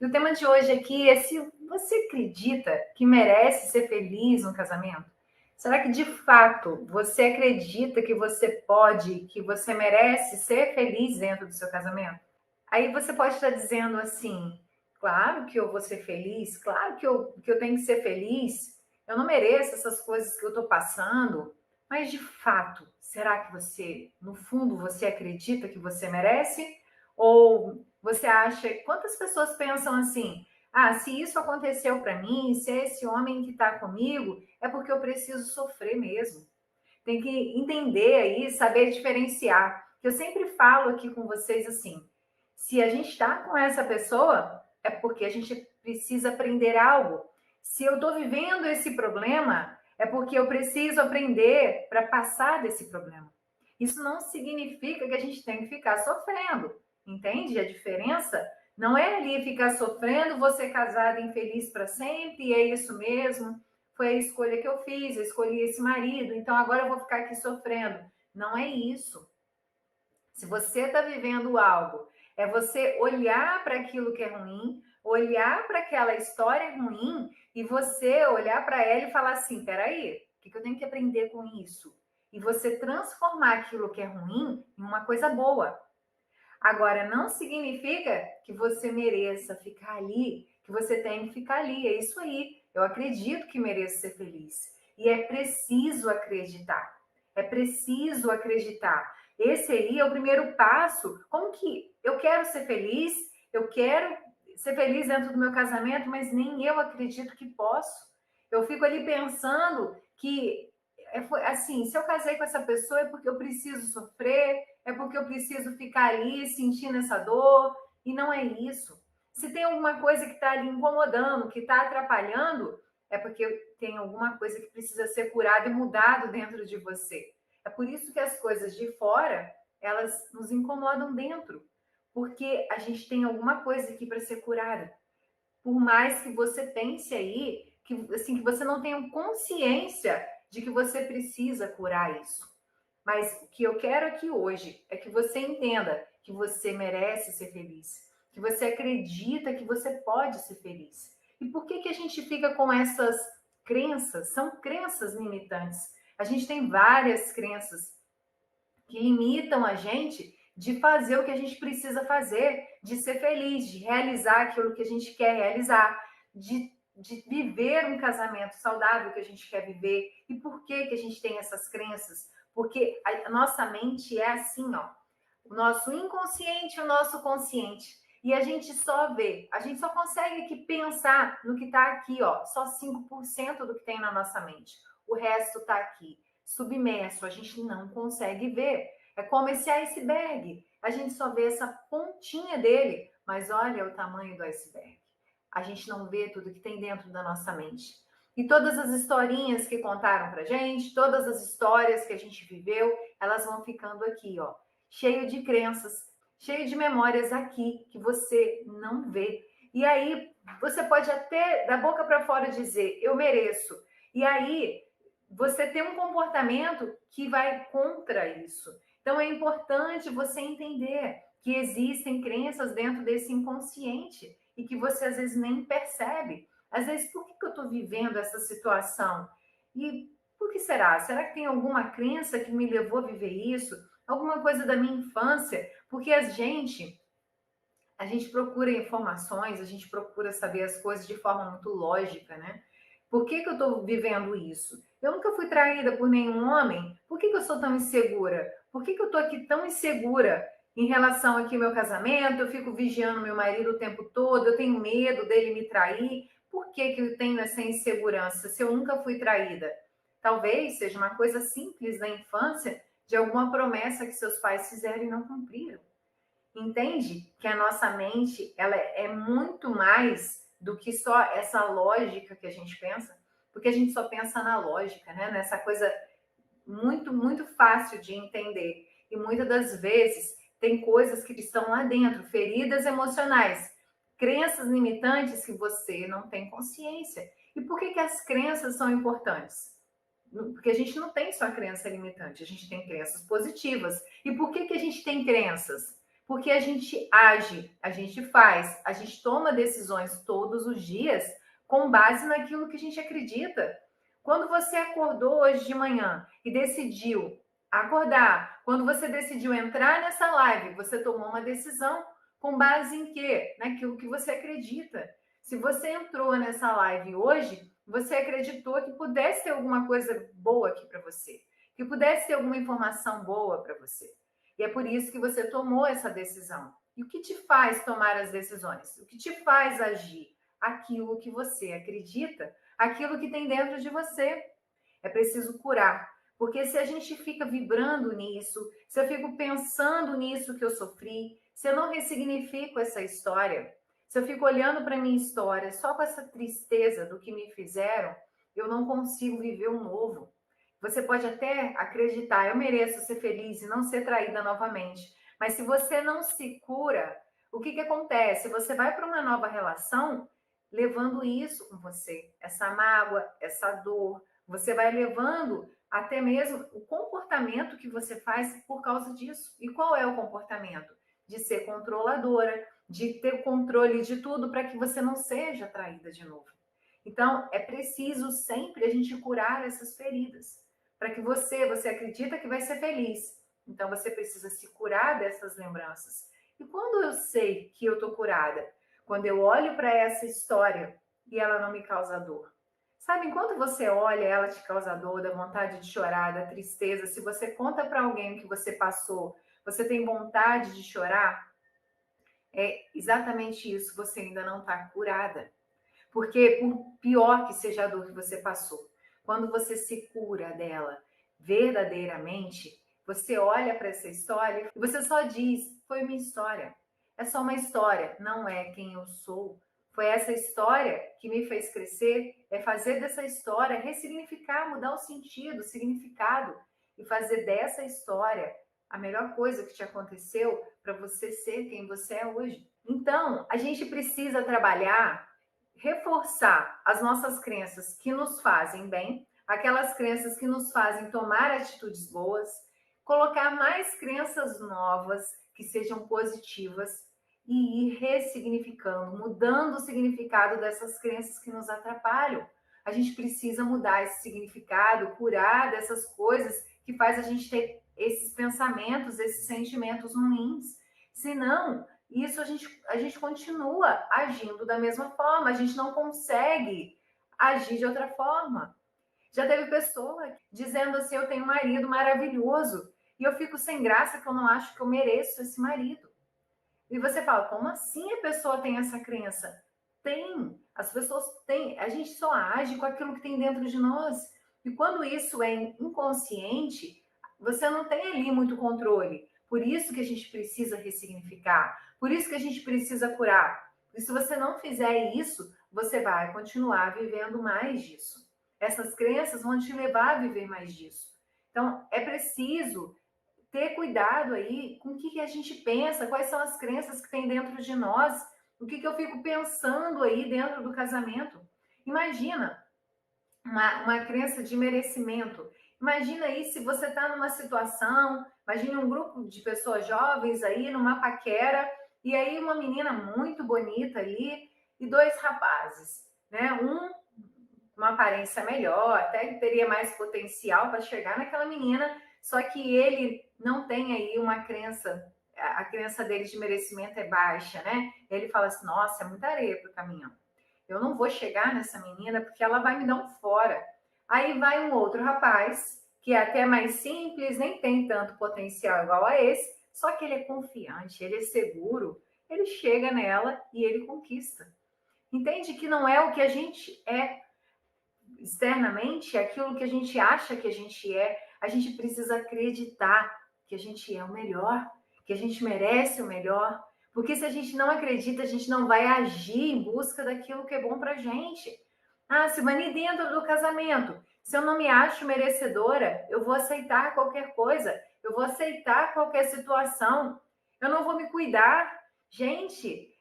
E o tema de hoje aqui é se você acredita que merece ser feliz no casamento? Será que de fato você acredita que você pode, que você merece ser feliz dentro do seu casamento? Aí você pode estar dizendo assim: claro que eu vou ser feliz, claro que eu tenho que ser feliz, eu não mereço essas coisas que eu estou passando, mas de fato, será que você, no fundo, você acredita que você merece? Ou você acha, quantas pessoas pensam assim: ah, se isso aconteceu para mim, se é esse homem que está comigo, é porque eu preciso sofrer mesmo. Tem que entender aí, saber diferenciar. Eu sempre falo aqui com vocês assim: se a gente está com essa pessoa, é porque a gente precisa aprender algo. Se eu estou vivendo esse problema, é porque eu preciso aprender para passar desse problema. Isso não significa que a gente tem que ficar sofrendo, entende? A diferença não é ali ficar sofrendo, você casado infeliz para sempre, e é isso mesmo, foi a escolha que eu fiz, eu escolhi esse marido, então agora eu vou ficar aqui sofrendo. Não é isso. Se você está vivendo algo, é você olhar para aquilo que é ruim, olhar para aquela história ruim e você olhar para ela e falar assim: peraí, o que eu tenho que aprender com isso? E você transformar aquilo que é ruim em uma coisa boa. Agora, não significa que você mereça ficar ali, que você tem que ficar ali. É isso aí. Eu acredito que mereço ser feliz. E é preciso acreditar. É preciso acreditar. Esse aí é o primeiro passo. Como que eu quero ser feliz? Eu quero ser feliz dentro do meu casamento, mas nem eu acredito que posso. Eu fico ali pensando que assim, se eu casei com essa pessoa é porque eu preciso sofrer, é porque eu preciso ficar ali sentindo essa dor, e não é isso. Se tem alguma coisa que está ali incomodando, que está atrapalhando, é porque tem alguma coisa que precisa ser curada e mudado dentro de você. É por isso que as coisas de fora, elas nos incomodam dentro, porque a gente tem alguma coisa aqui para ser curada. Por mais que você pense aí, que, assim, que você não tenha consciência de que você precisa curar isso. Mas o que eu quero aqui hoje é que você entenda que você merece ser feliz, que você acredita que você pode ser feliz. E por que a gente fica com essas crenças? São crenças limitantes. A gente tem várias crenças que limitam a gente de fazer o que a gente precisa fazer, de ser feliz, de realizar aquilo que a gente quer realizar, de viver um casamento saudável que a gente quer viver. E por que a gente tem essas crenças? Porque a nossa mente é assim, ó, o nosso inconsciente e o nosso consciente. E a gente só vê, a gente só consegue aqui pensar no que está aqui, ó, só 5% do que tem na nossa mente. O resto está aqui, submerso, a gente não consegue ver. É como esse iceberg, a gente só vê essa pontinha dele, mas olha o tamanho do iceberg. A gente não vê tudo que tem dentro da nossa mente. E todas as historinhas que contaram pra gente, todas as histórias que a gente viveu, elas vão ficando aqui, ó, cheio de crenças, cheio de memórias aqui que você não vê. E aí você pode até da boca para fora dizer eu mereço. E aí você tem um comportamento que vai contra isso. Então é importante você entender que existem crenças dentro desse inconsciente e que você às vezes nem percebe. Às vezes, por que eu estou vivendo essa situação? E por que será? Será que tem alguma crença que me levou a viver isso? Alguma coisa da minha infância? Porque a gente procura informações, a gente procura saber as coisas de forma muito lógica, né? Por que eu estou vivendo isso? Eu nunca fui traída por nenhum homem. Por que eu sou tão insegura? Por que eu estou aqui tão insegura em relação aqui ao meu casamento? Eu fico vigiando meu marido o tempo todo, eu tenho medo dele me trair. Por que eu tenho essa insegurança se eu nunca fui traída? Talvez seja uma coisa simples da infância, de alguma promessa que seus pais fizeram e não cumpriram. Entende que a nossa mente ela é muito mais do que só essa lógica que a gente pensa, porque a gente só pensa na lógica, né? Nessa coisa muito fácil de entender. E muitas das vezes tem coisas que estão lá dentro, feridas emocionais, crenças limitantes que você não tem consciência. E por que as crenças são importantes? Porque a gente não tem só crença limitante, a gente tem crenças positivas. E por que a gente tem crenças? Porque a gente age, a gente faz, a gente toma decisões todos os dias com base naquilo que a gente acredita. Quando você acordou hoje de manhã e decidiu acordar, quando você decidiu entrar nessa live, você tomou uma decisão com base em quê? Naquilo que você acredita. Se você entrou nessa live hoje, você acreditou que pudesse ter alguma coisa boa aqui para você, que pudesse ter alguma informação boa para você. E é por isso que você tomou essa decisão. E o que te faz tomar as decisões? O que te faz agir? Aquilo que você acredita, aquilo que tem dentro de você. É preciso curar. Porque se a gente fica vibrando nisso, se eu fico pensando nisso que eu sofri, se eu não ressignifico essa história, se eu fico olhando para a minha história só com essa tristeza do que me fizeram, eu não consigo viver o novo. Você pode até acreditar, eu mereço ser feliz e não ser traída novamente. Mas se você não se cura, o que acontece? Você vai para uma nova relação levando isso com você, essa mágoa, essa dor. Você vai levando até mesmo o comportamento que você faz por causa disso. E qual é o comportamento? De ser controladora, de ter controle de tudo para que você não seja traída de novo. Então, é preciso sempre a gente curar essas feridas para que você acredita que vai ser feliz. Então você precisa se curar dessas lembranças. E quando eu sei que eu tô curada? Quando eu olho para essa história e ela não me causa dor. Sabe, enquanto você olha, ela te causa dor, da vontade de chorar, da tristeza. Se você conta para alguém o que você passou, você tem vontade de chorar, é exatamente isso, você ainda não está curada. Porque por pior que seja a dor que você passou, quando você se cura dela verdadeiramente, você olha para essa história e você só diz: foi minha história. É só uma história, não é quem eu sou. Foi essa história que me fez crescer, é fazer dessa história ressignificar, mudar o sentido, o significado e fazer dessa história a melhor coisa que te aconteceu para você ser quem você é hoje. Então, a gente precisa trabalhar, reforçar as nossas crenças que nos fazem bem, aquelas crenças que nos fazem tomar atitudes boas, colocar mais crenças novas que sejam positivas e ir ressignificando, mudando o significado dessas crenças que nos atrapalham. A gente precisa mudar esse significado, curar dessas coisas que faz a gente ter esses pensamentos, esses sentimentos ruins. Senão, isso a gente continua agindo da mesma forma, a gente não consegue agir de outra forma. Já teve pessoa dizendo assim: eu tenho um marido maravilhoso e eu fico sem graça que eu não acho que eu mereço esse marido. E você fala: como assim a pessoa tem essa crença? Tem, as pessoas têm, a gente só age com aquilo que tem dentro de nós. E quando isso é inconsciente, você não tem ali muito controle. Por isso que a gente precisa ressignificar, por isso que a gente precisa curar. E se você não fizer isso, você vai continuar vivendo mais disso. Essas crenças vão te levar a viver mais disso. Então, é preciso ter cuidado aí com o que a gente pensa, quais são as crenças que tem dentro de nós, o que eu fico pensando aí dentro do casamento. Imagina uma crença de merecimento. Imagina aí se você está numa situação, imagine um grupo de pessoas jovens aí numa paquera, e aí uma menina muito bonita ali e dois rapazes, né? Uma aparência melhor, até teria mais potencial para chegar naquela menina, só que ele não tem aí uma crença, a crença dele de merecimento é baixa, né? Ele fala assim: nossa, é muita areia para o caminhão. Eu não vou chegar nessa menina porque ela vai me dar um fora. Aí vai um outro rapaz, que é até mais simples, nem tem tanto potencial igual a esse, só que ele é confiante, ele é seguro, ele chega nela e ele conquista. Entende que não é o que a gente é externamente, aquilo que a gente acha que a gente precisa acreditar que a gente é o melhor, que a gente merece o melhor, porque se a gente não acredita, a gente não vai agir em busca daquilo que é bom pra gente. Ah, Silvani, dentro do casamento, se eu não me acho merecedora, eu vou aceitar qualquer coisa, eu vou aceitar qualquer situação, eu não vou me cuidar. Gente,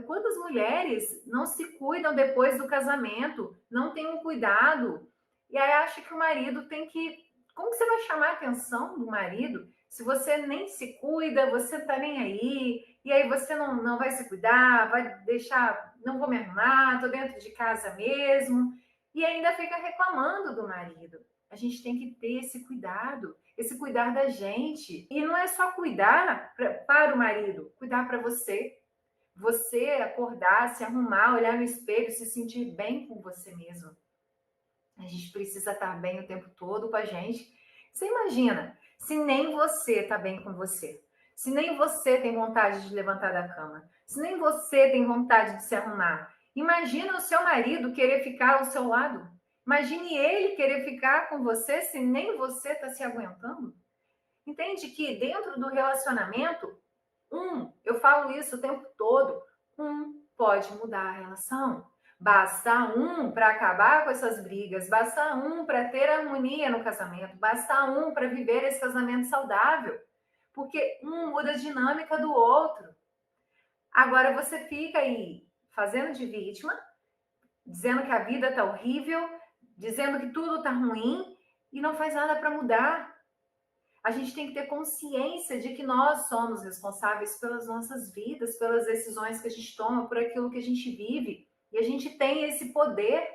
quantas mulheres não se cuidam depois do casamento, não têm um cuidado, e aí acha que o marido tem que... Como que você vai chamar a atenção do marido Se você nem se cuida, você tá nem aí, e aí você não vai se cuidar, vai deixar, não vou me arrumar, tô dentro de casa mesmo, e ainda fica reclamando do marido. A gente tem que ter esse cuidar da gente. E não é só cuidar para o marido, cuidar para você. Você acordar, se arrumar, olhar no espelho, se sentir bem com você mesmo. A gente precisa estar bem o tempo todo com a gente. Você imagina, se nem você está bem com você, se nem você tem vontade de levantar da cama, se nem você tem vontade de se arrumar, imagina o seu marido querer ficar ao seu lado. Imagine ele querer ficar com você se nem você está se aguentando. Entende que dentro do relacionamento, eu falo isso o tempo todo, pode mudar a relação. Basta um para acabar com essas brigas, basta um para ter harmonia no casamento, basta um para viver esse casamento saudável, porque um muda a dinâmica do outro. Agora você fica aí fazendo de vítima, dizendo que a vida tá horrível, dizendo que tudo tá ruim e não faz nada para mudar. A gente tem que ter consciência de que nós somos responsáveis pelas nossas vidas, pelas decisões que a gente toma, por aquilo que a gente vive. E a gente tem esse poder.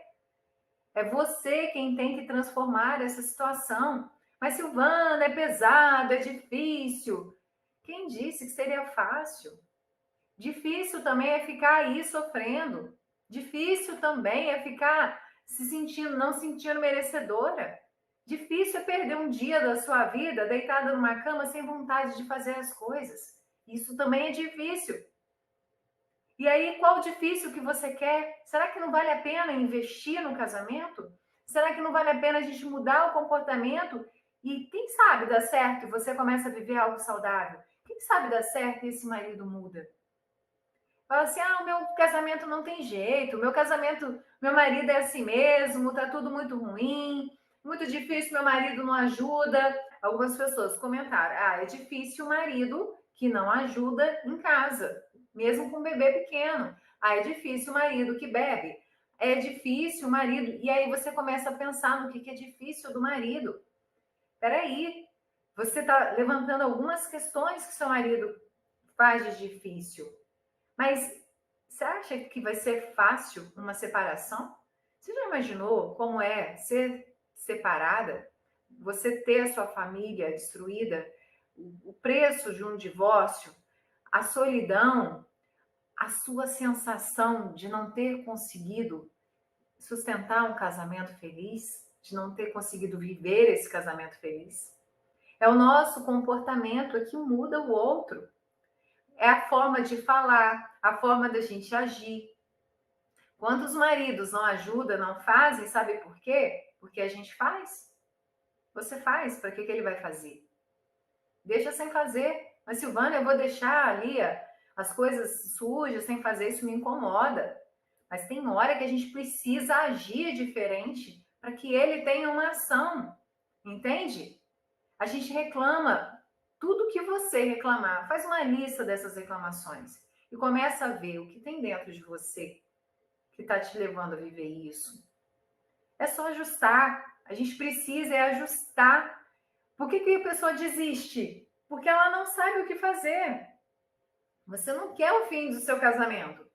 É você quem tem que transformar essa situação. Mas, Silvana, é pesado, é difícil. Quem disse que seria fácil? Difícil também é ficar aí sofrendo. Difícil também é ficar se sentindo, não sentindo merecedora. Difícil é perder um dia da sua vida deitada numa cama sem vontade de fazer as coisas. Isso também é difícil. E aí, qual difícil que você quer? Será que não vale a pena investir no casamento? Será que não vale a pena a gente mudar o comportamento? E quem sabe dá certo e você começa a viver algo saudável? Quem sabe dá certo e esse marido muda? Fala assim, o meu casamento não tem jeito, meu marido é assim mesmo, tá tudo muito ruim, muito difícil, meu marido não ajuda. Algumas pessoas comentaram, é difícil o marido que não ajuda em casa, mesmo com um bebê pequeno. É difícil o marido que bebe. É difícil o marido. E aí você começa a pensar no que é difícil do marido. Peraí, você está levantando algumas questões que seu marido faz de difícil. Mas você acha que vai ser fácil uma separação? Você já imaginou como é ser separada? Você ter a sua família destruída? O preço de um divórcio? A solidão? A sua sensação de não ter conseguido sustentar um casamento feliz? De não ter conseguido viver esse casamento feliz? É o nosso comportamento que muda o outro. É a forma de falar, a forma da gente agir. Quantos maridos não ajudam, não fazem, sabe por quê? Porque a gente faz. Você faz, para que ele vai fazer? Deixa sem fazer. Mas, Silvana, eu vou deixar ali as coisas sujas sem fazer, isso me incomoda. Mas tem hora que a gente precisa agir diferente para que ele tenha uma ação. Entende? A gente reclama tudo que você reclamar. Faz uma lista dessas reclamações e começa a ver o que tem dentro de você que está te levando a viver isso. É só ajustar. A gente precisa ajustar. Por que a pessoa desiste? Porque ela não sabe o que fazer. Você não quer o fim do seu casamento.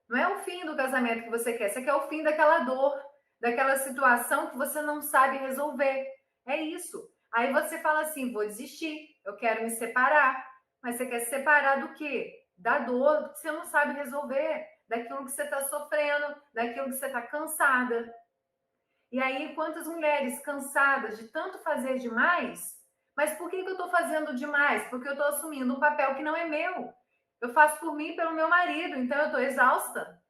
Não é o fim do casamento que você quer. Você quer o fim daquela dor, daquela situação que você não sabe resolver. É isso. Aí você fala assim, vou desistir, eu quero me separar. Mas você quer se separar do quê? Da dor que você não sabe resolver, daquilo que você está sofrendo, daquilo que você está cansada. E aí, quantas mulheres cansadas de tanto fazer demais, mas por que eu estou fazendo demais? Porque eu estou assumindo um papel que não é meu. Eu faço por mim e pelo meu marido, então eu estou exausta.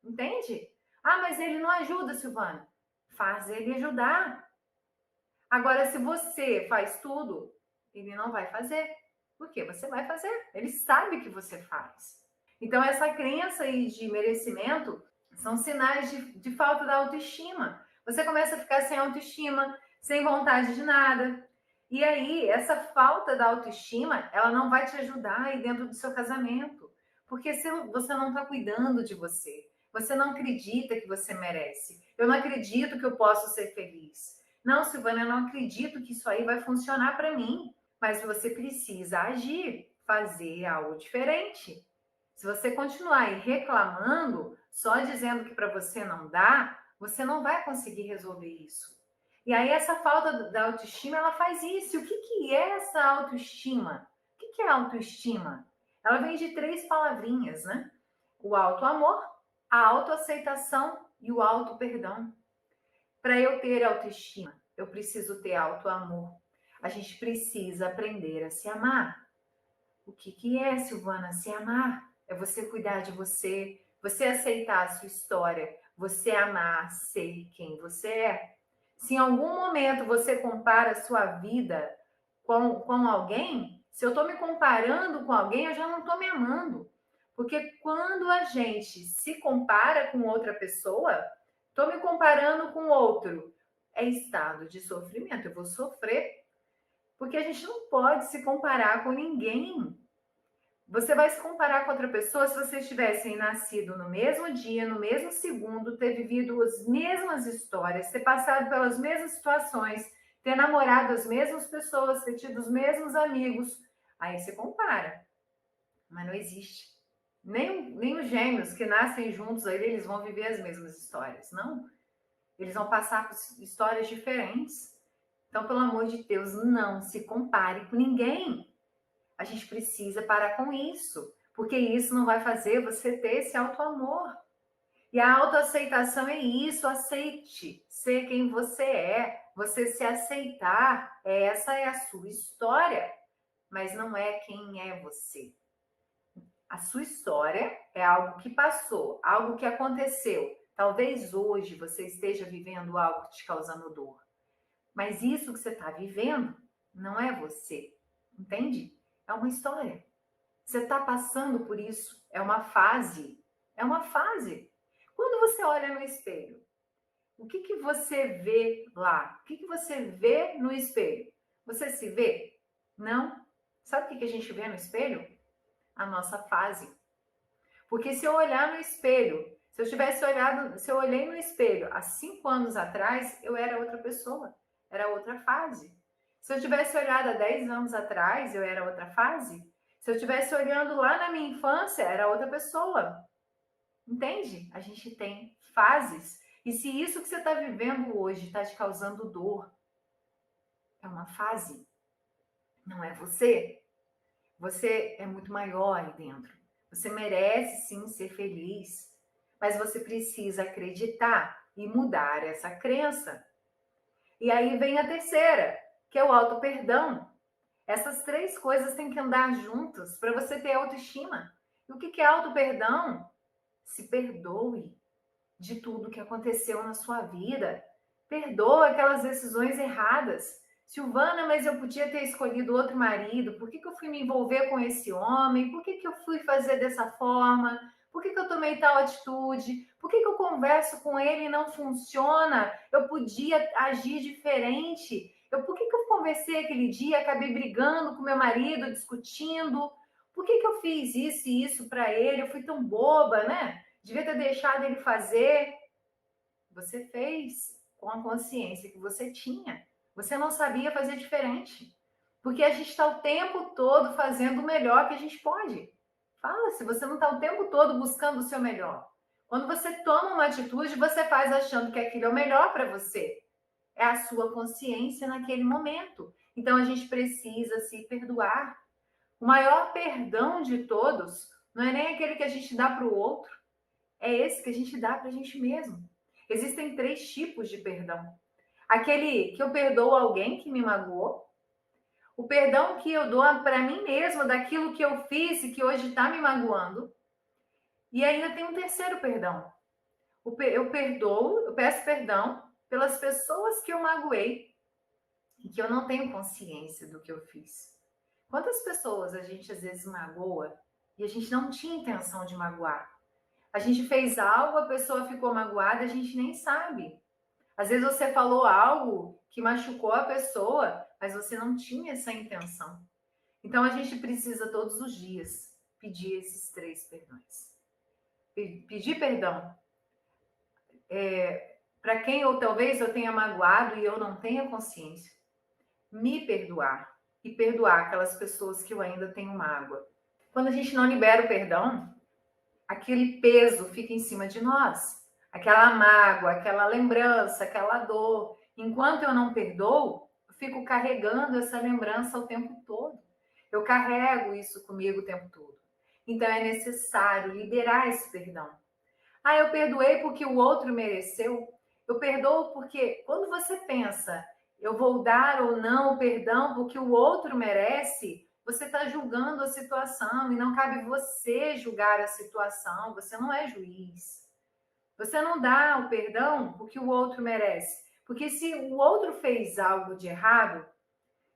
Entende? Mas ele não ajuda, Silvana. Faz ele ajudar. Agora, se você faz tudo, ele não vai fazer. Por quê? Você vai fazer. Ele sabe que você faz. Então, essa crença aí de merecimento são sinais de falta da autoestima. Você começa a ficar sem autoestima, sem vontade de nada. E aí, essa falta da autoestima, ela não vai te ajudar aí dentro do seu casamento. Porque você não está cuidando de você. Você não acredita que você merece. Eu não acredito que eu posso ser feliz. Não, Silvana, eu não acredito que isso aí vai funcionar para mim. Mas você precisa agir, fazer algo diferente. Se você continuar aí reclamando, só dizendo que para você não dá, você não vai conseguir resolver isso. E aí essa falta da autoestima, ela faz isso. E o que é essa autoestima? O que é autoestima? Ela vem de 3 palavrinhas, né? O autoamor, a autoaceitação e o autoperdão. Para eu ter autoestima, eu preciso ter autoamor. A gente precisa aprender a se amar. O que é, Silvana, se amar? É você cuidar de você, você aceitar a sua história, você amar, ser quem você é. Se em algum momento você compara a sua vida com alguém, se eu estou me comparando com alguém, eu já não estou me amando. Porque quando a gente se compara com outra pessoa, estou me comparando com outro, é estado de sofrimento. Eu vou sofrer, porque a gente não pode se comparar com ninguém. Você vai se comparar com outra pessoa se vocês tivessem nascido no mesmo dia, no mesmo segundo, ter vivido as mesmas histórias, ter passado pelas mesmas situações, ter namorado as mesmas pessoas, ter tido os mesmos amigos. Aí você compara. Mas não existe. Nem os gêmeos que nascem juntos, aí eles vão viver as mesmas histórias. Não. Eles vão passar por histórias diferentes. Então, pelo amor de Deus, não se compare com ninguém. A gente precisa parar com isso, porque isso não vai fazer você ter esse auto-amor. E a autoaceitação é isso, aceite ser quem você é. Você se aceitar, essa é a sua história, mas não é quem é você. A sua história é algo que passou, algo que aconteceu. Talvez hoje você esteja vivendo algo te causando dor, mas isso que você está vivendo não é você, entende? É uma história. Você está passando por isso. É uma fase. É uma fase. Quando você olha no espelho, o que você vê lá? O que você vê no espelho? Você se vê? Não? Sabe o que a gente vê no espelho? A nossa fase. Porque se eu olhar no espelho, se eu olhei no espelho há 5 anos atrás, eu era outra pessoa. Era outra fase. Se eu tivesse olhado há 10 anos atrás, eu era outra fase. Se eu estivesse olhando lá na minha infância, era outra pessoa. Entende? A gente tem fases. E se isso que você está vivendo hoje está te causando dor, é uma fase. Não é você. Você é muito maior aí dentro. Você merece sim ser feliz. Mas você precisa acreditar e mudar essa crença. E aí vem a terceira, que é o auto-perdão. Essas 3 coisas têm que andar juntas para você ter autoestima. E o que é auto-perdão? Se perdoe de tudo que aconteceu na sua vida. Perdoa aquelas decisões erradas. Silvana, mas eu podia ter escolhido outro marido. Por que eu fui me envolver com esse homem? Por que eu fui fazer dessa forma? Por que eu tomei tal atitude? Por que eu converso com ele e não funciona? Eu podia agir diferente. Por que eu conversei aquele dia, acabei brigando com meu marido, discutindo? Por que eu fiz isso e isso para ele? Eu fui tão boba, né? Devia ter deixado ele fazer. Você fez com a consciência que você tinha. Você não sabia fazer diferente. Porque a gente está o tempo todo fazendo o melhor que a gente pode. Fala, se você não está o tempo todo buscando o seu melhor. Quando você toma uma atitude, você faz achando que aquilo é o melhor para você. É a sua consciência naquele momento. Então a gente precisa se perdoar. O maior perdão de todos não é nem aquele que a gente dá para o outro, é esse que a gente dá para a gente mesmo. Existem 3 tipos de perdão. Aquele que eu perdoo alguém que me magoou, o perdão que eu dou para mim mesma daquilo que eu fiz e que hoje está me magoando, e ainda tem um terceiro perdão. Eu perdoo, eu peço perdão pelas pessoas que eu magoei e que eu não tenho consciência do que eu fiz. Quantas pessoas a gente às vezes magoa e a gente não tinha intenção de magoar? A gente fez algo, a pessoa ficou magoada, a gente nem sabe. Às vezes você falou algo que machucou a pessoa, mas você não tinha essa intenção. Então a gente precisa todos os dias pedir esses 3 perdões. Pedir perdão para quem ou talvez eu tenha magoado e eu não tenha consciência. Me perdoar. e perdoar aquelas pessoas que eu ainda tenho mágoa. Quando a gente não libera o perdão, aquele peso fica em cima de nós. Aquela mágoa, aquela lembrança, aquela dor. Enquanto eu não perdoo, eu fico carregando essa lembrança o tempo todo. Eu carrego isso comigo o tempo todo. Então é necessário liberar esse perdão. Ah, eu perdoei porque o outro mereceu. Eu perdoo porque quando você pensa, eu vou dar ou não o perdão porque o outro merece, você está julgando a situação e não cabe você julgar a situação. Você não é juiz. Você não dá o perdão porque o outro merece. Porque se o outro fez algo de errado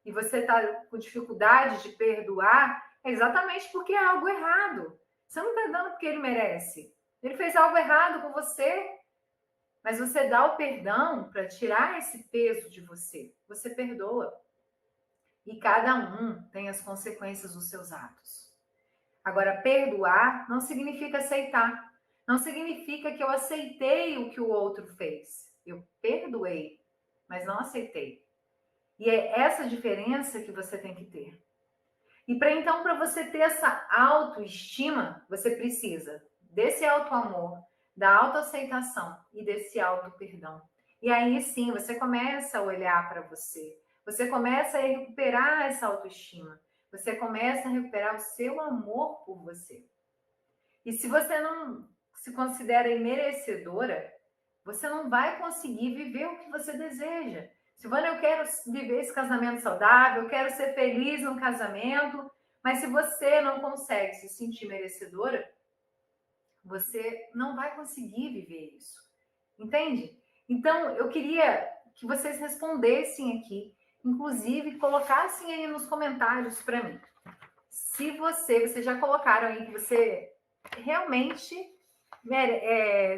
e você está com dificuldade de perdoar, é exatamente porque é algo errado. Você não está dando porque ele merece. Ele fez algo errado com você, mas você dá o perdão para tirar esse peso de você. Você perdoa. E cada um tem as consequências dos seus atos. Agora, perdoar não significa aceitar. Não significa que eu aceitei o que o outro fez. Eu perdoei, mas não aceitei. E é essa diferença que você tem que ter. E para você ter essa autoestima, você precisa desse autoamor, da autoaceitação e desse auto-perdão. E aí sim, você começa a olhar para você. Você começa a recuperar essa autoestima. Você começa a recuperar o seu amor por você. E se você não se considera merecedora, você não vai conseguir viver o que você deseja. Silvana, eu quero viver esse casamento saudável, eu quero ser feliz no casamento, mas se você não consegue se sentir merecedora, você não vai conseguir viver isso. Entende? Então, eu queria que vocês respondessem aqui, inclusive colocassem aí nos comentários para mim. Se vocês já colocaram aí que você realmente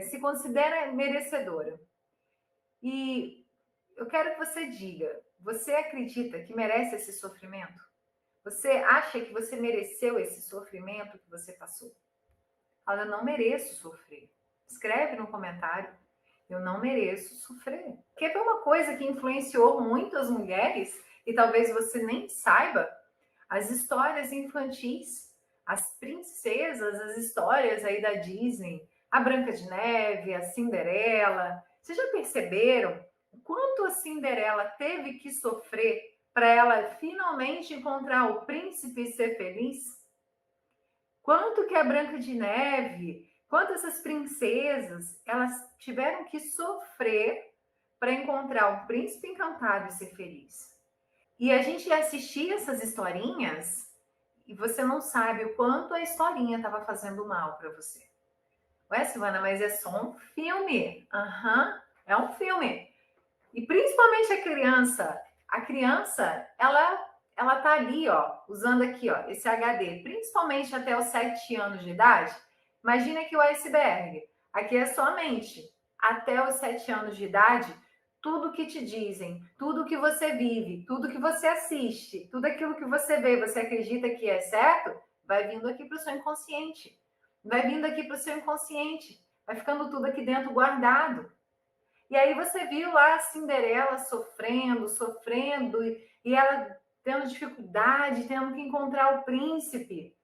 se considera merecedora. E eu quero que você diga, você acredita que merece esse sofrimento? Você acha que você mereceu esse sofrimento que você passou? Fala, eu não mereço sofrer. Escreve no comentário, eu não mereço sofrer. Porque foi uma coisa que influenciou muito as mulheres, e talvez você nem saiba, as histórias infantis, as princesas, as histórias aí da Disney, a Branca de Neve, a Cinderela. Vocês já perceberam o quanto a Cinderela teve que sofrer para ela finalmente encontrar o príncipe e ser feliz? Quanto que a Branca de Neve, quanto essas princesas, elas tiveram que sofrer para encontrar o príncipe encantado e ser feliz? E a gente assistia essas historinhas e você não sabe o quanto a historinha estava fazendo mal para você. Ué, Silvana, mas é só um filme. É um filme. E principalmente a criança. A criança, ela tá ali, ó, usando aqui, ó, esse HD, principalmente até os 7 anos de idade. Imagina que o iceberg. Aqui é só a mente. Até os 7 anos de idade, tudo que te dizem, tudo que você vive, tudo que você assiste, tudo aquilo que você vê, você acredita que é certo, vai vindo aqui para o seu inconsciente. Vai vindo aqui para o seu inconsciente. Vai ficando tudo aqui dentro guardado. E aí você viu lá a Cinderela sofrendo, e ela tendo dificuldade, tendo que encontrar o príncipe.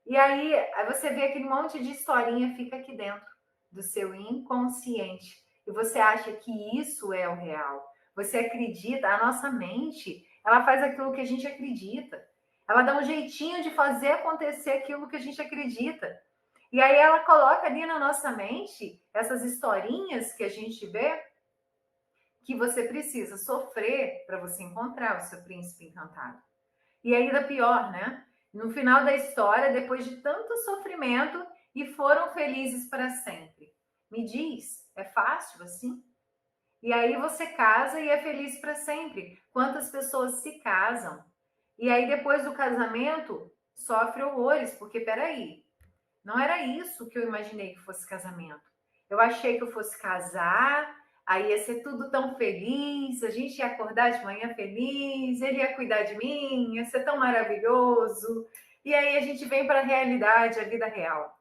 E aí você vê aquele monte de historinha fica aqui dentro do seu inconsciente. E você acha que isso é o real. Você acredita, a nossa mente, ela faz aquilo que a gente acredita. Ela dá um jeitinho de fazer acontecer aquilo que a gente acredita. E aí ela coloca ali na nossa mente essas historinhas que a gente vê que você precisa sofrer para você encontrar o seu príncipe encantado. E ainda pior, né? No final da história, depois de tanto sofrimento, e foram felizes para sempre. Me diz, é fácil assim? E aí você casa e é feliz para sempre. Quantas pessoas se casam? E aí depois do casamento, sofre horrores, porque peraí, não era isso que eu imaginei que fosse casamento. Eu achei que eu fosse casar, aí ia ser tudo tão feliz, a gente ia acordar de manhã feliz, ele ia cuidar de mim, ia ser tão maravilhoso. E aí a gente vem para a realidade, a vida real.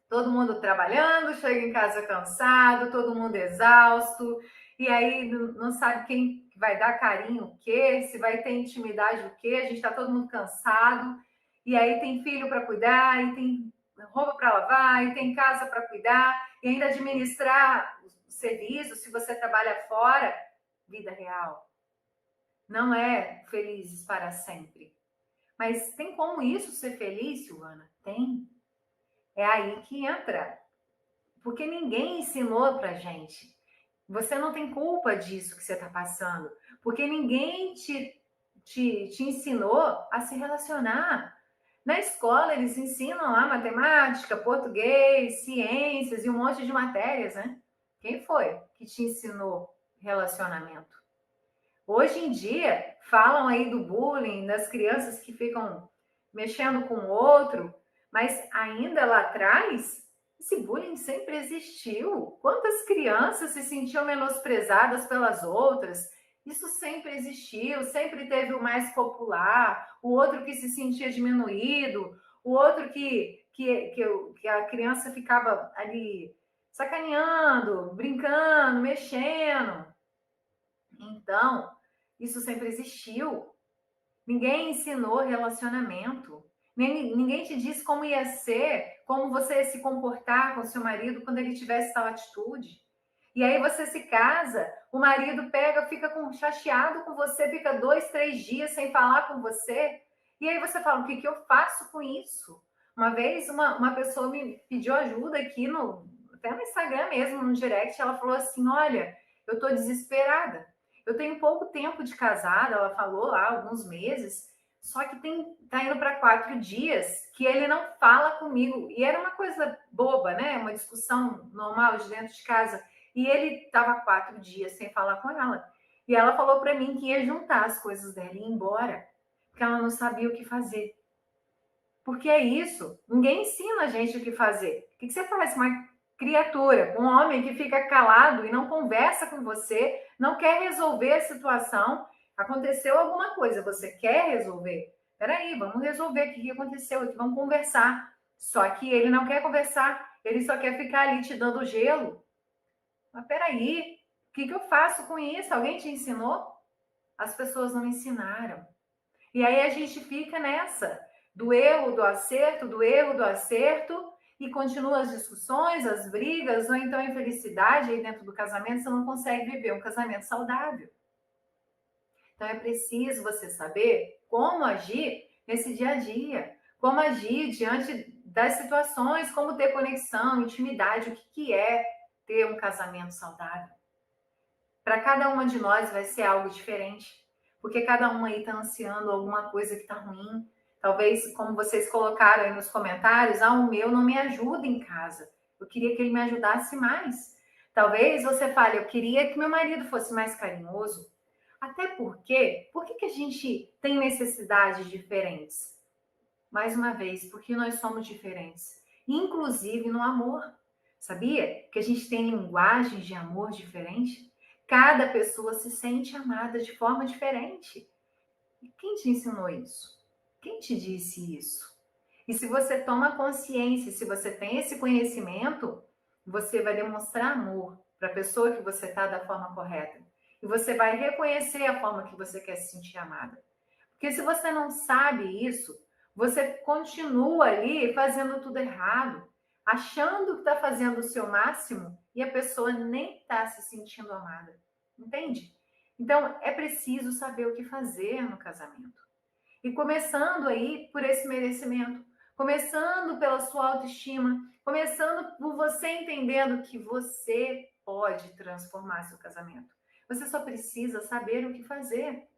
Todo mundo trabalhando, chega em casa cansado, todo mundo exausto. e aí não sabe quem vai dar carinho o quê, se vai ter intimidade o quê, a gente está todo mundo cansado, e aí tem filho para cuidar, e tem roupa para lavar, e tem casa para cuidar, e ainda administrar o serviço, se você trabalha fora, vida real. Não é felizes para sempre. Mas tem como isso ser feliz, Silvana? Tem. É aí que entra. Porque ninguém ensinou pra gente. Você não tem culpa disso que você está passando. Porque ninguém te ensinou a se relacionar. Na escola, eles ensinam lá matemática, português, ciências e um monte de matérias, né? Quem foi que te ensinou relacionamento? Hoje em dia, falam aí do bullying, das crianças que ficam mexendo com o outro, mas ainda lá atrás, esse bullying sempre existiu. Quantas crianças se sentiam menosprezadas pelas outras? Isso sempre existiu, sempre teve o mais popular, o outro que se sentia diminuído, o outro que a criança ficava ali sacaneando, brincando, mexendo. Então, isso sempre existiu. Ninguém ensinou relacionamento. Ninguém te disse como ia ser, como você ia se comportar com seu marido quando ele tivesse tal atitude. E aí você se casa, o marido pega, fica chateado com você, fica 2, 3 dias sem falar com você. E aí você fala, o que eu faço com isso? Uma vez uma pessoa me pediu ajuda aqui, até no Instagram mesmo, no direct, ela falou assim, olha, eu tô desesperada. Eu tenho pouco tempo de casada, ela falou lá, alguns meses, só que tá indo para 4 dias que ele não fala comigo. E era uma coisa boba, né? Uma discussão normal de dentro de casa. E ele estava 4 dias sem falar com ela. E ela falou para mim que ia juntar as coisas dela e ir embora, porque ela não sabia o que fazer. Porque é isso. Ninguém ensina a gente o que fazer. O que você faz com uma criatura, um homem que fica calado e não conversa com você, não quer resolver a situação? Aconteceu alguma coisa, você quer resolver? Peraí, vamos resolver o que aconteceu aqui, vamos conversar. Só que ele não quer conversar, ele só quer ficar ali te dando gelo. Mas peraí, o que eu faço com isso? Alguém te ensinou? As pessoas não ensinaram. E aí a gente fica nessa, do erro, do erro, do acerto, e continua as discussões, as brigas, ou então a infelicidade aí dentro do casamento, você não consegue viver um casamento saudável. Então é preciso você saber como agir nesse dia a dia, como agir diante das situações, como ter conexão, intimidade, o que é ter um casamento saudável. Para cada uma de nós vai ser algo diferente, porque cada uma aí está ansiando alguma coisa que está ruim. Talvez, como vocês colocaram aí nos comentários, o meu não me ajuda em casa. Eu queria que ele me ajudasse mais. Talvez você fale, eu queria que meu marido fosse mais carinhoso. Até porque, por que a gente tem necessidades diferentes? Mais uma vez, porque nós somos diferentes, inclusive no amor. Sabia que a gente tem linguagens de amor diferentes? Cada pessoa se sente amada de forma diferente. E quem te ensinou isso? Quem te disse isso? E se você toma consciência, se você tem esse conhecimento, você vai demonstrar amor para a pessoa que você está da forma correta. E você vai reconhecer a forma que você quer se sentir amada. Porque se você não sabe isso, você continua ali fazendo tudo errado, achando que está fazendo o seu máximo e a pessoa nem está se sentindo amada. Entende? Então, é preciso saber o que fazer no casamento. E começando aí por esse merecimento, começando pela sua autoestima, começando por você entendendo que você pode transformar seu casamento. Você só precisa saber o que fazer.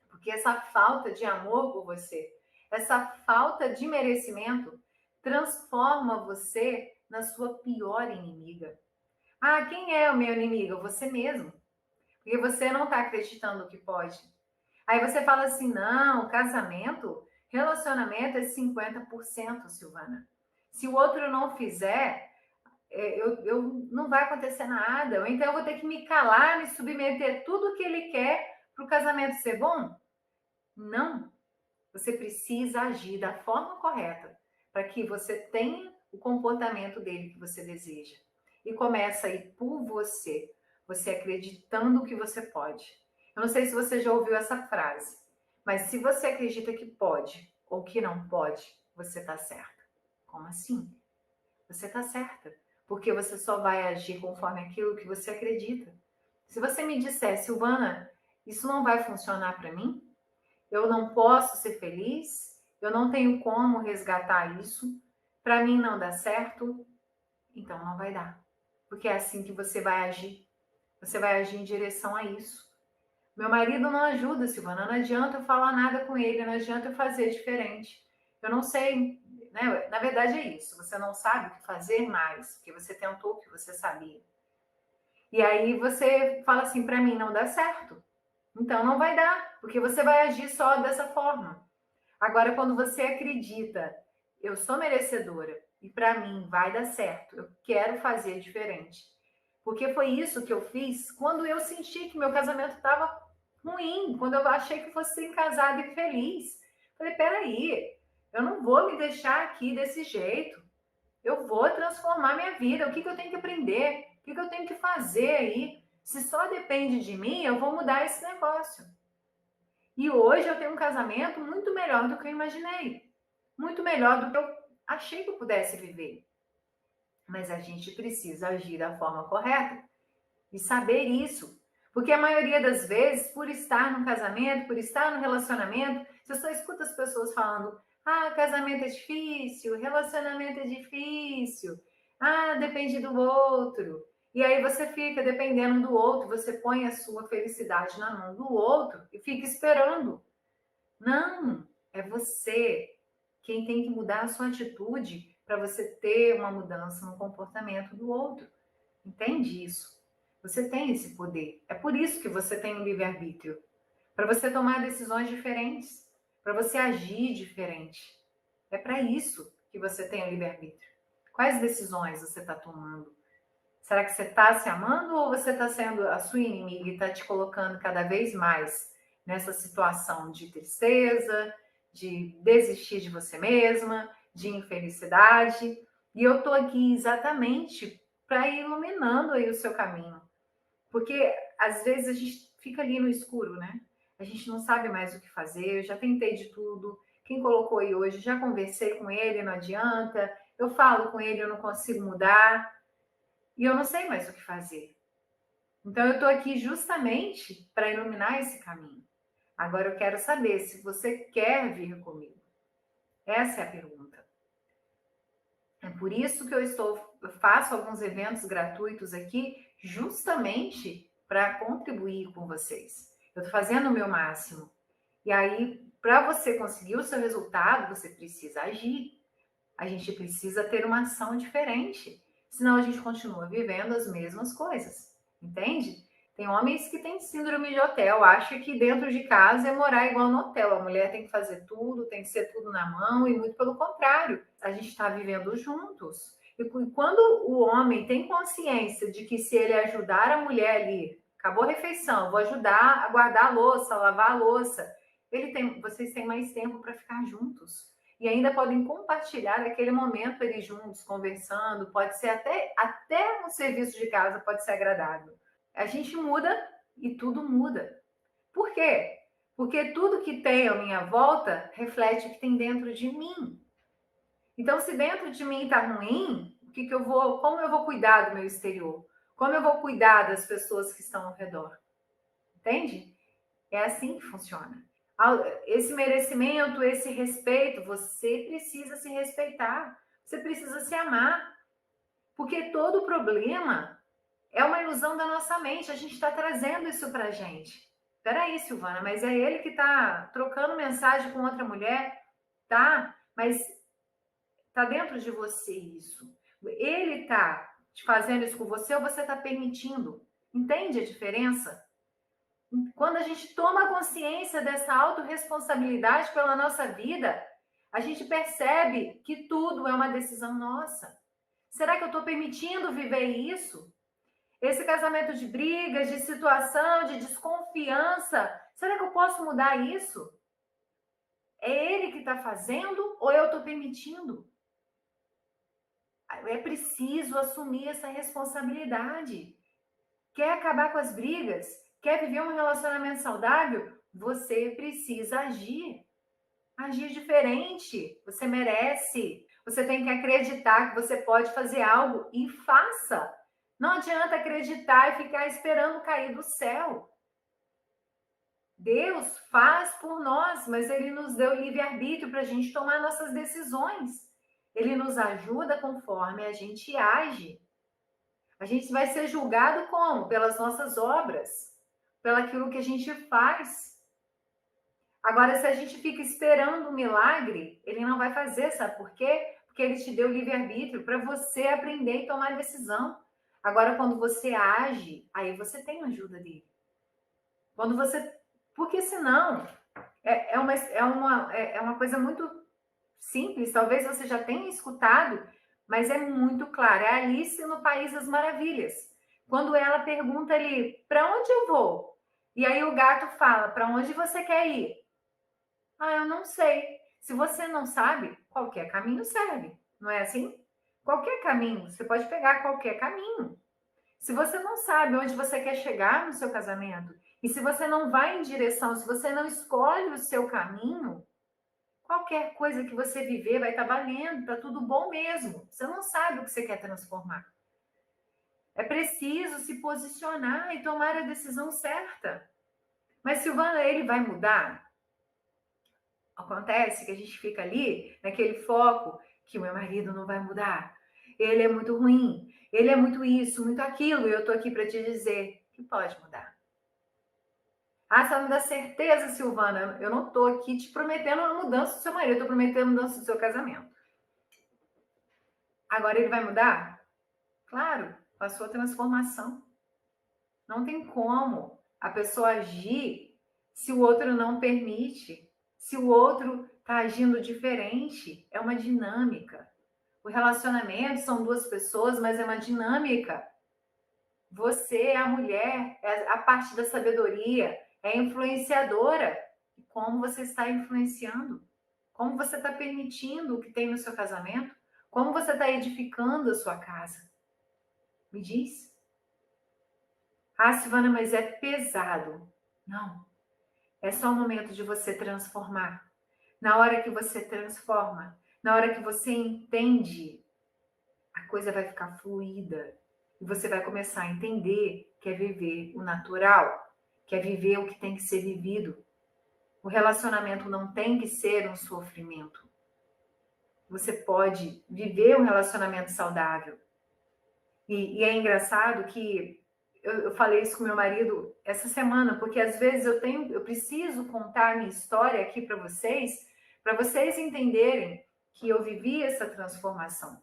Porque essa falta de amor por você, essa falta de merecimento, transforma você na sua pior inimiga. Ah, quem é o meu inimigo? Você mesmo. Porque você não está acreditando que pode. Aí você fala assim, não, casamento, relacionamento é 50%, Silvana. Se o outro não fizer, não vai acontecer nada. Ou então eu vou ter que me calar, me submeter tudo o que ele quer para o casamento ser bom? Não. Você precisa agir da forma correta para que você tenha o comportamento dele que você deseja. E começa aí por você. você acreditando que você pode. Eu não sei se você já ouviu essa frase, mas se você acredita que pode ou que não pode, você está certa. Como assim? Você está certa, porque você só vai agir conforme aquilo que você acredita. Se você me disser, Silvana, isso não vai funcionar para mim, eu não posso ser feliz, eu não tenho como resgatar isso, para mim não dá certo, então não vai dar. Porque é assim que você vai agir. Você vai agir em direção a isso. Meu marido não ajuda, Silvana, não adianta eu falar nada com ele, não adianta eu fazer diferente. Eu não sei, né? Na verdade é isso, você não sabe o que fazer mais, porque você tentou o que você sabia. E aí você fala assim, para mim não dá certo. Então não vai dar, porque você vai agir só dessa forma. Agora, quando você acredita, eu sou merecedora e para mim vai dar certo, eu quero fazer diferente. Porque foi isso que eu fiz quando eu senti que meu casamento estava ruim, quando eu achei que fosse ser casada e feliz. Falei, peraí, eu não vou me deixar aqui desse jeito. Eu vou transformar minha vida. O que eu tenho que aprender? O que eu tenho que fazer aí? Se só depende de mim, eu vou mudar esse negócio. E hoje eu tenho um casamento muito melhor do que eu imaginei. Muito melhor do que eu achei que eu pudesse viver. Mas a gente precisa agir da forma correta e saber isso. Porque a maioria das vezes, por estar no casamento, por estar no relacionamento, você só escuta as pessoas falando: ah, casamento é difícil, relacionamento é difícil, ah, depende do outro. E aí você fica dependendo do outro, você põe a sua felicidade na mão do outro e fica esperando. Não, é você quem tem que mudar a sua atitude para você ter uma mudança no comportamento do outro. Entende isso? Você tem esse poder. É por isso que você tem o livre-arbítrio. Para você tomar decisões diferentes. Para você agir diferente. É para isso que você tem o livre-arbítrio. Quais decisões você está tomando? Será que você está se amando ou você está sendo a sua inimiga e está te colocando cada vez mais nessa situação de tristeza, de desistir de você mesma, de infelicidade? E eu estou aqui exatamente para ir iluminando aí o seu caminho. Porque às vezes a gente fica ali no escuro, né? A gente não sabe mais o que fazer, eu já tentei de tudo. Quem colocou aí hoje, já conversei com ele, não adianta. Eu falo com ele, eu não consigo mudar. E eu não sei mais o que fazer. Então eu estou aqui justamente para iluminar esse caminho. Agora eu quero saber se você quer vir comigo. Essa é a pergunta. É por isso que eu faço alguns eventos gratuitos aqui, justamente para contribuir com vocês. Eu estou fazendo o meu máximo. E aí, para você conseguir o seu resultado, você precisa agir. A gente precisa ter uma ação diferente. Senão a gente continua vivendo as mesmas coisas. Entende? Tem homens que têm síndrome de hotel, acham que dentro de casa é morar igual no hotel. A mulher tem que fazer tudo, tem que ser tudo na mão, e muito pelo contrário. A gente está vivendo juntos. E quando o homem tem consciência de que se ele ajudar a mulher ali, acabou a refeição, vou ajudar a guardar a louça, a lavar a louça, vocês têm mais tempo para ficar juntos. E ainda podem compartilhar aquele momento ali juntos, conversando, pode ser até um serviço de casa pode ser agradável. A gente muda e tudo muda. Por quê? Porque tudo que tem à minha volta reflete o que tem dentro de mim. Então, se dentro de mim está ruim, como eu vou cuidar do meu exterior? Como eu vou cuidar das pessoas que estão ao redor? Entende? É assim que funciona. Esse merecimento, esse respeito, você precisa se respeitar. Você precisa se amar. Porque todo problema é uma ilusão da nossa mente. A gente está trazendo isso para a gente. Peraí, Silvana, mas é ele que está trocando mensagem com outra mulher? Tá, mas tá dentro de você isso. Ele está te fazendo isso com você ou você está permitindo? Entende a diferença? Quando a gente toma consciência dessa autorresponsabilidade pela nossa vida, a gente percebe que tudo é uma decisão nossa. Será que eu estou permitindo viver isso? Esse casamento de brigas, de situação, de desconfiança, será que eu posso mudar isso? É ele que está fazendo ou eu estou permitindo? É preciso assumir essa responsabilidade. quer acabar com as brigas, quer viver um relacionamento saudável, você precisa agir. Agir diferente. Você merece. Você tem que acreditar que você pode fazer algo e faça. Não adianta acreditar e ficar esperando cair do céu. Deus faz por nós, mas Ele nos deu livre-arbítrio para a gente tomar nossas decisões. Ele nos ajuda conforme a gente age. A gente vai ser julgado como? Pelas nossas obras, pelaquilo que a gente faz. Agora, se a gente fica esperando um milagre, ele não vai fazer, sabe por quê? Porque ele te deu livre-arbítrio para você aprender e tomar decisão. Agora, quando você age, aí você tem a ajuda dele. Quando você. Porque senão, é uma coisa muito simples, talvez você já tenha escutado, mas é muito claro. É Alice no País das Maravilhas. Quando ela pergunta ali, para onde eu vou? E aí o gato fala, para onde você quer ir? Ah, eu não sei. Se você não sabe, qualquer caminho serve. Não é assim? Qualquer caminho, você pode pegar qualquer caminho. Se você não sabe onde você quer chegar no seu casamento, e se você não vai em direção, se você não escolhe o seu caminho, qualquer coisa que você viver vai estar valendo, tá tudo bom mesmo. Você não sabe o que você quer transformar. É preciso se posicionar e tomar a decisão certa. Mas Silvana, ele vai mudar? Acontece que a gente fica ali naquele foco que o meu marido não vai mudar. Ele é muito ruim, ele é muito isso, muito aquilo, e eu tô aqui para te dizer que pode mudar. Ah, você não me dá certeza, Silvana? Eu não tô aqui te prometendo a mudança do seu marido, eu tô prometendo a mudança do seu casamento. Agora ele vai mudar? Claro, com a sua transformação. Não tem como a pessoa agir se o outro não permite, se o outro está agindo diferente. É uma dinâmica. O relacionamento são duas pessoas, mas é uma dinâmica. Você é a mulher, é a parte da sabedoria, é influenciadora. E como você está influenciando? Como você está permitindo o que tem no seu casamento? Como você está edificando a sua casa? Me diz. Ah, Silvana, mas é pesado. Não. É só o momento de você transformar. Na hora que você transforma, na hora que você entende, a coisa vai ficar fluida. E você vai começar a entender que é viver o natural, que é viver o que tem que ser vivido. O relacionamento não tem que ser um sofrimento. Você pode viver um relacionamento saudável. E é engraçado que eu falei isso com meu marido essa semana, porque às vezes eu preciso contar a minha história aqui para vocês entenderem que eu vivi essa transformação,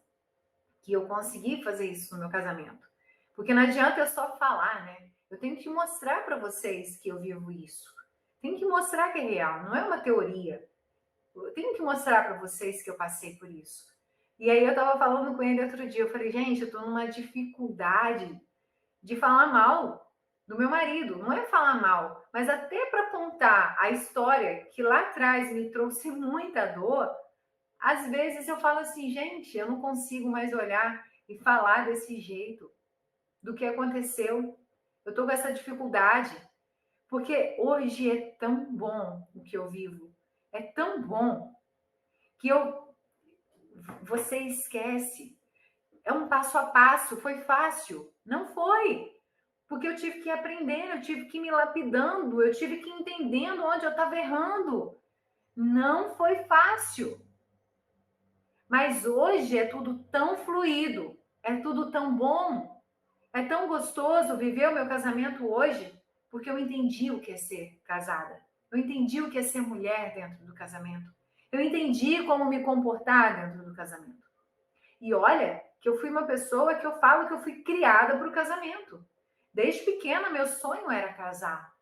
que eu consegui fazer isso no meu casamento. Porque não adianta eu só falar, né? Eu tenho que mostrar para vocês que eu vivo isso. Tenho que mostrar que é real, não é uma teoria. Eu tenho que mostrar para vocês que eu passei por isso. E aí eu estava falando com ele outro dia, eu falei, gente, eu estou numa dificuldade de falar mal do meu marido. Não é falar mal, mas até para contar a história que lá atrás me trouxe muita dor, às vezes eu falo assim, gente, eu não consigo mais olhar e falar desse jeito do que aconteceu. Eu tô com essa dificuldade, porque hoje é tão bom o que eu vivo. É tão bom que você esquece. É um passo a passo, foi fácil? Não foi. Porque eu tive que ir aprendendo, eu tive que ir me lapidando, eu tive que ir entendendo onde eu estava errando. Não foi fácil. Mas hoje é tudo tão fluido, é tudo tão bom, é tão gostoso viver o meu casamento hoje, porque eu entendi o que é ser casada. Eu entendi o que é ser mulher dentro do casamento. Eu entendi como me comportar dentro do casamento. E olha, que eu fui uma pessoa que eu falo que eu fui criada para o casamento. Desde pequena, meu sonho era casar.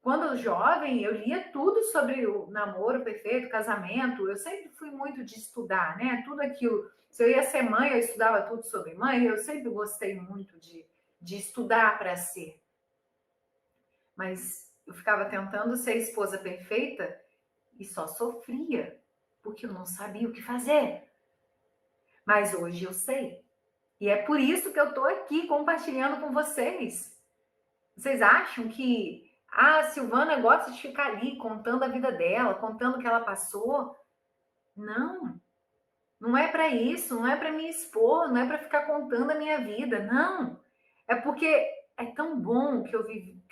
Quando eu jovem, eu lia tudo sobre o namoro perfeito, casamento. Eu sempre fui muito de estudar, né? Tudo aquilo. Se eu ia ser mãe, eu estudava tudo sobre mãe. Eu sempre gostei muito de estudar para ser. Mas eu ficava tentando ser esposa perfeita e só sofria, porque eu não sabia o que fazer. Mas hoje eu sei. E é por isso que eu estou aqui compartilhando com vocês. Vocês acham que a Silvana gosta de ficar ali contando a vida dela, contando o que ela passou? Não, não é para isso, não é para me expor, não é para ficar contando a minha vida, não. É porque é tão bom que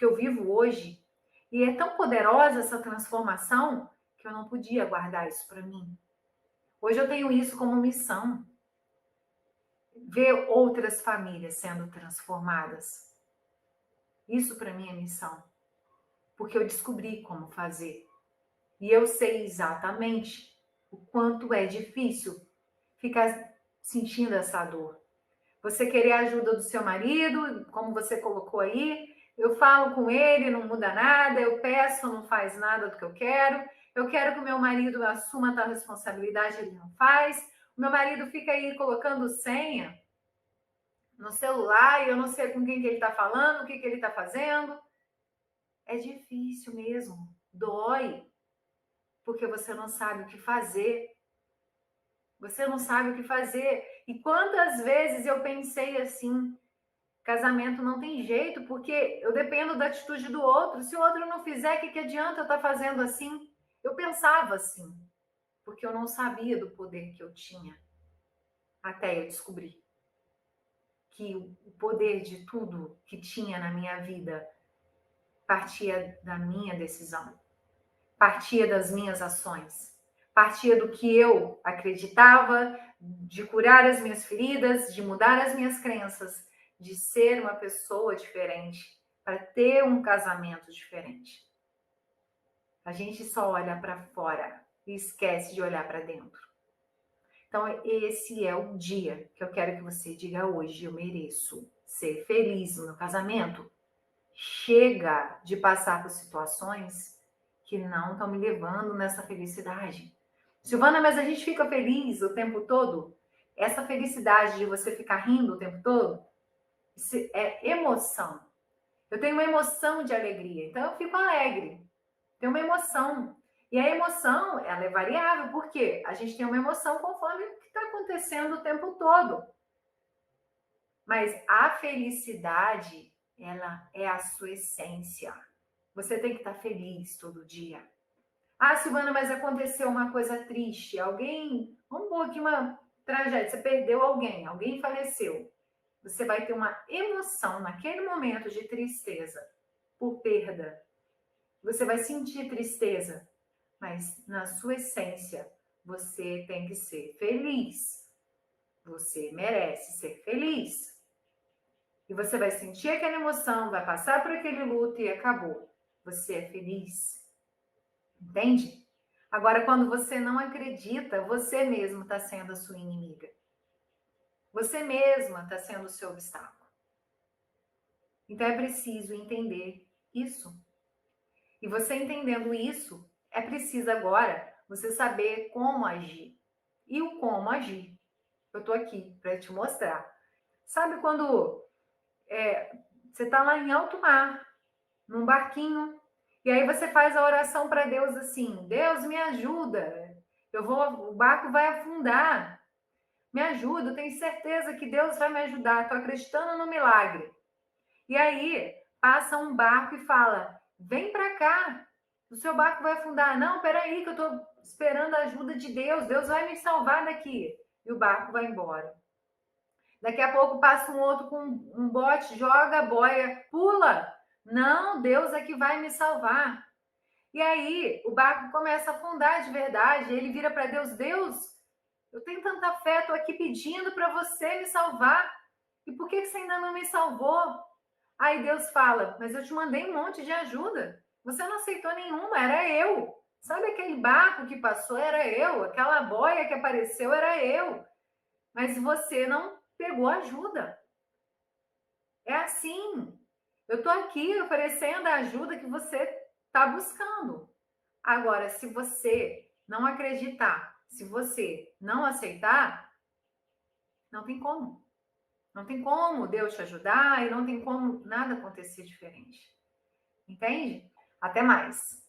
eu vivo hoje e é tão poderosa essa transformação que eu não podia guardar isso para mim. Hoje eu tenho isso como missão, ver outras famílias sendo transformadas. Isso para mim é missão, porque eu descobri como fazer. E eu sei exatamente o quanto é difícil ficar sentindo essa dor. Você querer a ajuda do seu marido, como você colocou aí, eu falo com ele, não muda nada, eu peço, não faz nada do que eu quero que o meu marido assuma tal responsabilidade, ele não faz, o meu marido fica aí colocando senha no celular e eu não sei com quem que ele está falando, o que ele está fazendo. É difícil mesmo, dói, porque você não sabe o que fazer. Você não sabe o que fazer. E quantas vezes eu pensei assim, casamento não tem jeito, porque eu dependo da atitude do outro. Se o outro não fizer, o que adianta eu estar fazendo assim? Eu pensava assim, porque eu não sabia do poder que eu tinha, até eu descobrir que o poder de tudo que tinha na minha vida partia da minha decisão, partia das minhas ações, partia do que eu acreditava, de curar as minhas feridas, de mudar as minhas crenças, de ser uma pessoa diferente, para ter um casamento diferente. A gente só olha para fora e esquece de olhar para dentro. Então, esse é o dia que eu quero que você diga hoje: eu mereço ser feliz no meu casamento. Chega de passar por situações que não estão me levando nessa felicidade. Silvana, mas a gente fica feliz o tempo todo? Essa felicidade de você ficar rindo o tempo todo, isso é emoção. Eu tenho uma emoção de alegria, então eu fico alegre. Tem uma emoção. E a emoção, ela é variável, porque a gente tem uma emoção conforme o que está acontecendo o tempo todo. Mas a felicidade, ela é a sua essência. Você tem que estar feliz todo dia. Ah, Silvana, mas aconteceu uma coisa triste. Alguém, vamos pôr aqui uma tragédia, você perdeu alguém, alguém faleceu. Você vai ter uma emoção naquele momento de tristeza por perda. Você vai sentir tristeza, mas na sua essência, você tem que ser feliz. Você merece ser feliz. E você vai sentir aquela emoção, vai passar por aquele luto e acabou. Você é feliz. Entende? Agora, quando você não acredita, você mesmo está sendo a sua inimiga. Você mesma está sendo o seu obstáculo. Então, é preciso entender isso. E você entendendo isso, é preciso agora você saber como agir. E o como agir, eu estou aqui para te mostrar. Sabe quando você está lá em alto mar, num barquinho, e aí você faz a oração para Deus assim: Deus, me ajuda, o barco vai afundar, me ajuda, eu tenho certeza que Deus vai me ajudar, estou acreditando no milagre. E aí passa um barco e fala: vem para cá, o seu barco vai afundar. Não, peraí, que eu estou esperando a ajuda de Deus, Deus vai me salvar daqui. E o barco vai embora. Daqui a pouco passa um outro com um bote, joga a boia, pula. Não, Deus é que vai me salvar. E aí o barco começa a afundar de verdade. Ele vira para Deus: Deus, eu tenho tanta fé, estou aqui pedindo para você me salvar. E por que você ainda não me salvou? Aí Deus fala: mas eu te mandei um monte de ajuda. Você não aceitou nenhuma, era eu. Sabe aquele barco que passou? Era eu. Aquela boia que apareceu? Era eu. Mas você não pegou ajuda. É assim. Eu estou aqui oferecendo a ajuda que você está buscando. Agora, se você não acreditar, se você não aceitar, não tem como. Não tem como Deus te ajudar e não tem como nada acontecer diferente. Entende? Até mais.